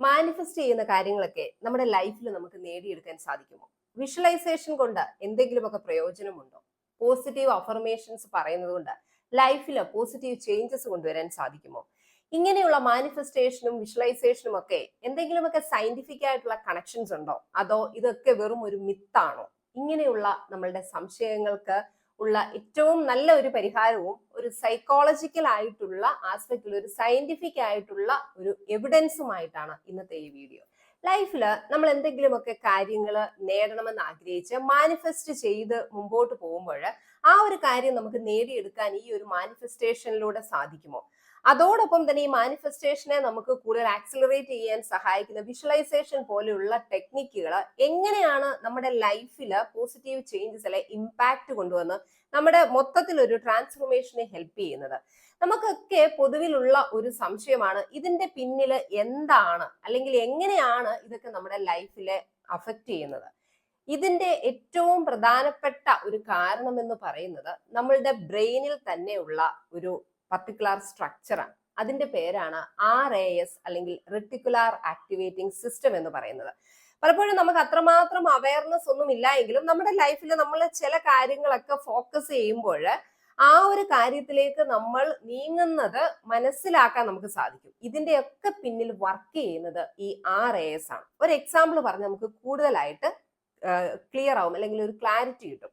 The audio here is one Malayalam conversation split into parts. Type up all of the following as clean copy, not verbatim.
മാനിഫെസ്റ്റ് ചെയ്യുന്ന കാര്യങ്ങളൊക്കെ നമ്മുടെ ലൈഫിൽ നമുക്ക് നേടിയെടുക്കാൻ സാധിക്കുമോ? വിഷ്വലൈസേഷൻ കൊണ്ട് എന്തെങ്കിലുമൊക്കെ പ്രയോജനമുണ്ടോ? പോസിറ്റീവ് അഫർമേഷൻസ് പറയുന്നത് കൊണ്ട് ലൈഫിൽ പോസിറ്റീവ് ചേഞ്ചസ് കൊണ്ടുവരാൻ സാധിക്കുമോ? ഇങ്ങനെയുള്ള മാനിഫെസ്റ്റേഷനും വിഷ്വലൈസേഷനും ഒക്കെ എന്തെങ്കിലുമൊക്കെ സയന്റിഫിക് ആയിട്ടുള്ള കണക്ഷൻസ് ഉണ്ടോ? അതോ ഇതൊക്കെ വെറും ഒരു മിത്താണോ? ഇങ്ങനെയുള്ള നമ്മളുടെ സംശയങ്ങൾക്ക് ഉള്ള ഏറ്റവും നല്ല ഒരു പരിഹാരവും ഒരു സൈക്കോളജിക്കൽ ആയിട്ടുള്ള ആസ്പെക്റ്റിൽ ഒരു സയന്റിഫിക് ആയിട്ടുള്ള ഒരു എവിഡൻസുമായിട്ടാണ് ഇന്നത്തെ ഈ വീഡിയോ. ലൈഫിൽ നമ്മൾ എന്തെങ്കിലുമൊക്കെ കാര്യങ്ങൾ നേടണമെന്ന് ആഗ്രഹിച്ച് മാനിഫെസ്റ്റ് ചെയ്ത് മുമ്പോട്ട് പോകുമ്പോൾ ആ ഒരു കാര്യം നമുക്ക് നേടിയെടുക്കാൻ ഈ ഒരു മാനിഫെസ്റ്റേഷനിലൂടെ സാധിക്കുമോ? അതോടൊപ്പം തന്നെ ഈ മാനിഫെസ്റ്റേഷനെ നമുക്ക് കൂടുതൽ ആക്സിലറേറ്റ് ചെയ്യാൻ സഹായിക്കുന്ന വിഷ്വലൈസേഷൻ പോലെയുള്ള ടെക്നിക്കുകൾ എങ്ങനെയാണ് നമ്മുടെ ലൈഫിൽ പോസിറ്റീവ് ചേഞ്ചസിലെ ഇമ്പാക്ട് കൊണ്ടുവന്ന് നമ്മുടെ മൊത്തത്തിൽ ഒരു ട്രാൻസ്ഫോർമേഷനെ ഹെൽപ്പ് ചെയ്യുന്നത്? നമുക്കൊക്കെ പൊതുവിലുള്ള ഒരു സംശയമാണ്, ഇതിന്റെ പിന്നിൽ എന്താണ് അല്ലെങ്കിൽ എങ്ങനെയാണ് ഇതൊക്കെ നമ്മുടെ ലൈഫിലെ അഫക്റ്റ് ചെയ്യുന്നത്? ഇതിന്റെ ഏറ്റവും പ്രധാനപ്പെട്ട ഒരു കാരണം എന്ന് പറയുന്നത് നമ്മളുടെ ബ്രെയിനിൽ തന്നെയുള്ള ഒരു പർട്ടിക്കുലർ സ്ട്രക്ചറാണ്. അതിന്റെ പേരാണ് RAS അല്ലെങ്കിൽ റെറ്റിക്കുലാർ ആക്ടിവേറ്റിംഗ് സിസ്റ്റം എന്ന് പറയുന്നത്. പലപ്പോഴും നമുക്ക് അത്രമാത്രം അവയർനെസ് ഒന്നും ഇല്ല എങ്കിലും നമ്മുടെ ലൈഫിൽ നമ്മൾ ചില കാര്യങ്ങളൊക്കെ ഫോക്കസ് ചെയ്യുമ്പോൾ ആ ഒരു കാര്യത്തിലേക്ക് നമ്മൾ നീങ്ങുന്നത് മനസ്സിലാക്കാൻ നമുക്ക് സാധിക്കും. ഇതിന്റെയൊക്കെ പിന്നിൽ വർക്ക് ചെയ്യുന്നത് ഈ RAS ആണ്. ഒരു എക്സാമ്പിൾ പറഞ്ഞ് നമുക്ക് കൂടുതലായിട്ട് ക്ലിയർ ആവും അല്ലെങ്കിൽ ഒരു ക്ലാരിറ്റി കിട്ടും.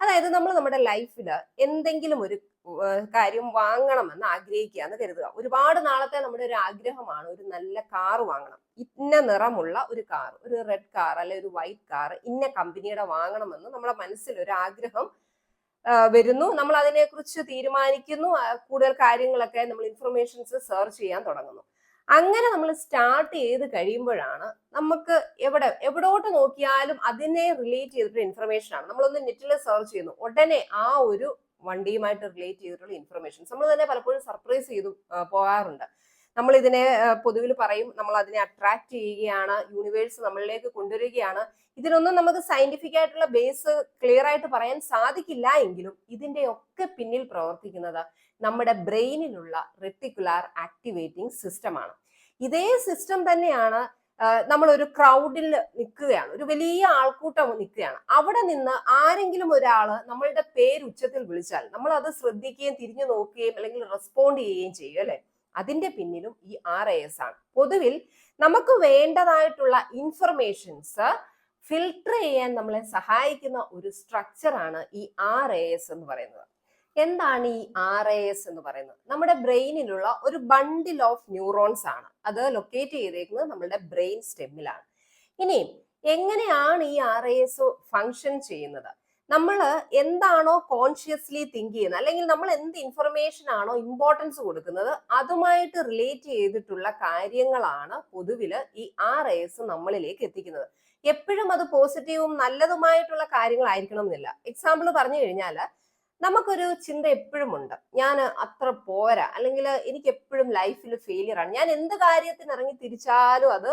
അതായത് നമ്മൾ നമ്മുടെ ലൈഫിൽ എന്തെങ്കിലും ഒരു കാര്യം വാങ്ങണമെന്ന് ആഗ്രഹിക്കുക എന്ന് കരുതുക. ഒരുപാട് നാളത്തെ നമ്മുടെ ഒരു ആഗ്രഹമാണ് ഒരു നല്ല കാർ വാങ്ങണം, ഇന്ന നിറമുള്ള ഒരു കാർ, ഒരു റെഡ് കാർ അല്ലെ ഒരു വൈറ്റ് കാർ, ഇന്ന കമ്പനിയുടെ വാങ്ങണമെന്ന് നമ്മളെ മനസ്സിൽ ഒരു ആഗ്രഹം വരുന്നു. നമ്മൾ അതിനെക്കുറിച്ച് തീരുമാനിക്കുന്നു, കൂടുതൽ കാര്യങ്ങളൊക്കെ നമ്മൾ ഇൻഫർമേഷൻസ് സെർച്ച് ചെയ്യാൻ തുടങ്ങുന്നു. അങ്ങനെ നമ്മൾ സ്റ്റാർട്ട് ചെയ്ത് കഴിയുമ്പോഴാണ് നമുക്ക് എവിടോട്ട് നോക്കിയാലും അതിനെ റിലേറ്റ് ചെയ്തിട്ടുള്ള ഇൻഫർമേഷൻ ആണ്. നമ്മളൊന്ന് നെറ്റിൽ സെർച്ച് ചെയ്യുന്നു, ഉടനെ ആ ഒരു വണ്ടിയുമായിട്ട് റിലേറ്റ് ചെയ്തിട്ടുള്ള ഇൻഫർമേഷൻസ് നമ്മൾ തന്നെ പലപ്പോഴും സർപ്രൈസ് ചെയ്തു പോകാറുണ്ട്. നമ്മൾ ഇതിനെ പൊതുവിൽ പറയും, നമ്മൾ അതിനെ അട്രാക്ട് ചെയ്യുകയാണ്, യൂണിവേഴ്സ് നമ്മളിലേക്ക് കൊണ്ടുവരികയാണ്. ഇതിനൊന്നും നമുക്ക് സയന്റിഫിക് ആയിട്ടുള്ള ബേസ് ക്ലിയർ ആയിട്ട് പറയാൻ സാധിക്കില്ല എങ്കിലും ഇതിന്റെ ഒക്കെ പിന്നിൽ പ്രവർത്തിക്കുന്നത് നമ്മുടെ ബ്രെയിനിലുള്ള റെറ്റിക്കുലാർ ആക്ടിവേറ്റിംഗ് സിസ്റ്റമാണ്. ഇതേ സിസ്റ്റം തന്നെയാണ് നമ്മൾ ഒരു ക്രൗഡിൽ നിൽക്കുകയാണ്, ഒരു വലിയ ആൾക്കൂട്ടം നിൽക്കുകയാണ്. അവിടെ നിന്ന് ആരെങ്കിലും ഒരാള് നമ്മളുടെ പേര് ഉച്ചത്തിൽ വിളിച്ചാൽ നമ്മൾ അത് ശ്രദ്ധിക്കുകയും തിരിഞ്ഞു നോക്കുകയും അല്ലെങ്കിൽ റെസ്പോണ്ട് ചെയ്യുകയും ചെയ്യും അല്ലെ? അതിന്റെ പിന്നിലും ഈ RAS ആണ്. പൊതുവിൽ നമുക്ക് വേണ്ടതായിട്ടുള്ള ഇൻഫർമേഷൻസ് ഫിൽട്ടർ ചെയ്യാൻ നമ്മളെ സഹായിക്കുന്ന ഒരു സ്ട്രക്ചറാണ് ഈ RAS എന്ന് പറയുന്നത്. എന്താണ് ഈ RAS എന്ന് പറയുന്നത്? നമ്മുടെ ബ്രെയിനിലുള്ള ഒരു ബണ്ടിൽ ഓഫ് ന്യൂറോൺസ് ആണ്. അത് ലൊക്കേറ്റ് ചെയ്തേക്കുന്നത് നമ്മുടെ ബ്രെയിൻ സ്റ്റെമ്മിലാണ്. ഇനി എങ്ങനെയാണ് ഈ RAS ഫങ്ഷൻ ചെയ്യുന്നത്? നമ്മൾ എന്താണോ കോൺഷ്യസ്ലി തിങ്ക് ചെയ്യുന്നത് അല്ലെങ്കിൽ നമ്മൾ എന്ത് ഇൻഫർമേഷൻ ആണോ ഇമ്പോർട്ടൻസ് കൊടുക്കുന്നത് അതുമായിട്ട് റിലേറ്റ് ചെയ്തിട്ടുള്ള കാര്യങ്ങളാണ് പൊതുവില് ഈ RAS നമ്മളിലേക്ക് എത്തിക്കുന്നത്. എപ്പോഴും അത് പോസിറ്റീവും നല്ലതുമായിട്ടുള്ള കാര്യങ്ങളായിരിക്കണം എന്നില്ല. എക്സാമ്പിൾ പറഞ്ഞു കഴിഞ്ഞാൽ നമുക്കൊരു ചിന്ത എപ്പോഴും ഉണ്ട്, ഞാൻ അത്ര പോരാ, അല്ലെങ്കിൽ എനിക്ക് എപ്പോഴും ലൈഫിൽ ഫെയിലിയർ ആണ്, ഞാൻ എന്ത് കാര്യത്തിന് ഇറങ്ങി തിരിച്ചാലും അത്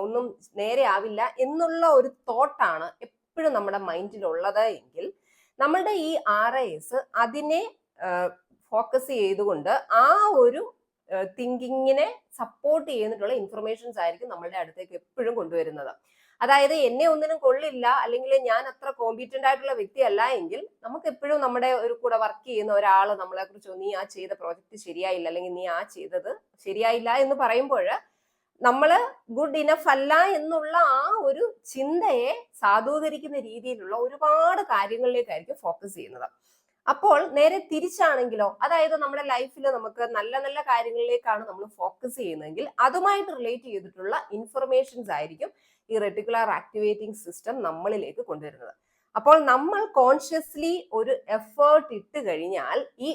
ഒന്നും നേരെ ആവില്ല എന്നുള്ള ഒരു തോട്ടാണ് എപ്പോഴും നമ്മുടെ മൈൻഡിൽ ഉള്ളത് എങ്കിൽ നമ്മളുടെ ഈ RAS അതിനെ ഫോക്കസ് ചെയ്തുകൊണ്ട് ആ ഒരു തിങ്കിങ്ങിനെ സപ്പോർട്ട് ചെയ്യുന്നിട്ടുള്ള ഇൻഫർമേഷൻസ് ആയിരിക്കും നമ്മളുടെ അടുത്തേക്ക് എപ്പോഴും കൊണ്ടുവരുന്നത്. അതായത് എന്നെ ഒന്നിനും കൊള്ളില്ല അല്ലെങ്കിൽ ഞാൻ അത്ര കോമ്പീറ്റന്റ് ആയിട്ടുള്ള വ്യക്തിയല്ല എങ്കിൽ നമുക്ക് എപ്പോഴും നമ്മുടെ ഒരു കൂടെ വർക്ക് ചെയ്യുന്ന ഒരാൾ നമ്മളെ കുറിച്ച് നീ ആ ചെയ്ത പ്രോജക്റ്റ് ശരിയായില്ല അല്ലെങ്കിൽ നീ ആ ചെയ്തത് ശരിയായില്ല എന്ന് പറയുമ്പോൾ നമ്മള് ഗുഡ് ഇനഫ് അല്ല എന്നുള്ള ആ ഒരു ചിന്തയെ സാധൂകരിക്കുന്ന രീതിയിലുള്ള ഒരുപാട് കാര്യങ്ങളിലേക്കായിരിക്കും ഫോക്കസ് ചെയ്യുന്നത്. അപ്പോൾ നേരെ തിരിച്ചാണെങ്കിലോ, അതായത് നമ്മുടെ ലൈഫിൽ നമുക്ക് നല്ല നല്ല കാര്യങ്ങളിലേക്കാണ് നമ്മൾ ഫോക്കസ് ചെയ്യുന്നതെങ്കിൽ അതുമായിട്ട് റിലേറ്റ് ചെയ്തിട്ടുള്ള ഇൻഫർമേഷൻസ് ആയിരിക്കും ഈ റെറ്റിക്കുലാർ ആക്ടിവേറ്റിംഗ് സിസ്റ്റം നമ്മളിലേക്ക് കൊണ്ടുവരുന്നത്. അപ്പോൾ നമ്മൾ കോൺഷ്യസ്ലി ഒരു എഫേർട്ട് ഇട്ട് കഴിഞ്ഞാൽ ഈ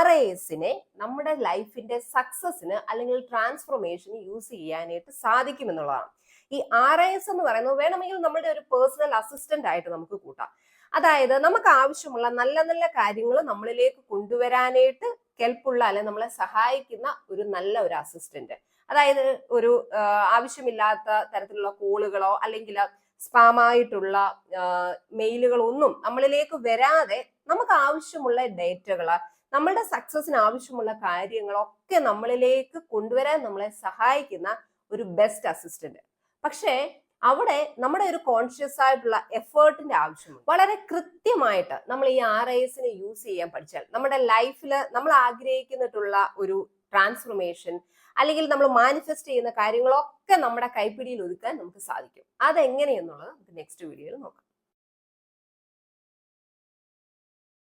RASനെ നമ്മുടെ ലൈഫിന്റെ സക്സസിന് അല്ലെങ്കിൽ ട്രാൻസ്ഫോർമേഷന് യൂസ് ചെയ്യാനായിട്ട് സാധിക്കും എന്നുള്ളതാണ്. ഈ RAS എന്ന് പറയുന്നത് വേണമെങ്കിൽ നമ്മുടെ ഒരു പേഴ്സണൽ അസിസ്റ്റന്റ് ആയിട്ട് നമുക്ക് കൂട്ടാം. അതായത് നമുക്ക് ആവശ്യമുള്ള നല്ല നല്ല കാര്യങ്ങൾ നമ്മളിലേക്ക് കൊണ്ടുവരാനായിട്ട് കെൽപ്പുള്ള അല്ലെങ്കിൽ നമ്മളെ സഹായിക്കുന്ന ഒരു നല്ല ഒരു അസിസ്റ്റന്റ്. അതായത് ഒരു ആവശ്യമില്ലാത്ത തരത്തിലുള്ള കോളുകളോ അല്ലെങ്കിൽ സ്പാമായിട്ടുള്ള മെയിലുകളൊന്നും നമ്മളിലേക്ക് വരാതെ നമുക്ക് ആവശ്യമുള്ള ഡേറ്റകള്, നമ്മളുടെ സക്സസിന് ആവശ്യമുള്ള കാര്യങ്ങളൊക്കെ നമ്മളിലേക്ക് കൊണ്ടുവരാൻ നമ്മളെ സഹായിക്കുന്ന ഒരു ബെസ്റ്റ് അസിസ്റ്റന്റ്. പക്ഷേ അവിടെ നമ്മുടെ ഒരു കോൺഷ്യസ് ആയിട്ടുള്ള എഫേർട്ടിന്റെ ആവശ്യമുണ്ട്. വളരെ കൃത്യമായിട്ട് നമ്മൾ ഈ RISനെ യൂസ് ചെയ്യാൻ പഠിച്ചാൽ നമ്മുടെ ലൈഫിൽ നമ്മൾ ആഗ്രഹിക്കുന്നിട്ടുള്ള ഒരു ട്രാൻസ്ഫോർമേഷൻ അല്ലെങ്കിൽ നമ്മൾ മാനിഫെസ്റ്റ് ചെയ്യുന്ന കാര്യങ്ങളൊക്കെ നമ്മുടെ കൈപ്പിടിയിൽ ഒതുക്കാൻ നമുക്ക് സാധിക്കും. അതെങ്ങനെയെന്നുള്ളത് നമുക്ക് നെക്സ്റ്റ് വീഡിയോയിൽ നോക്കാം.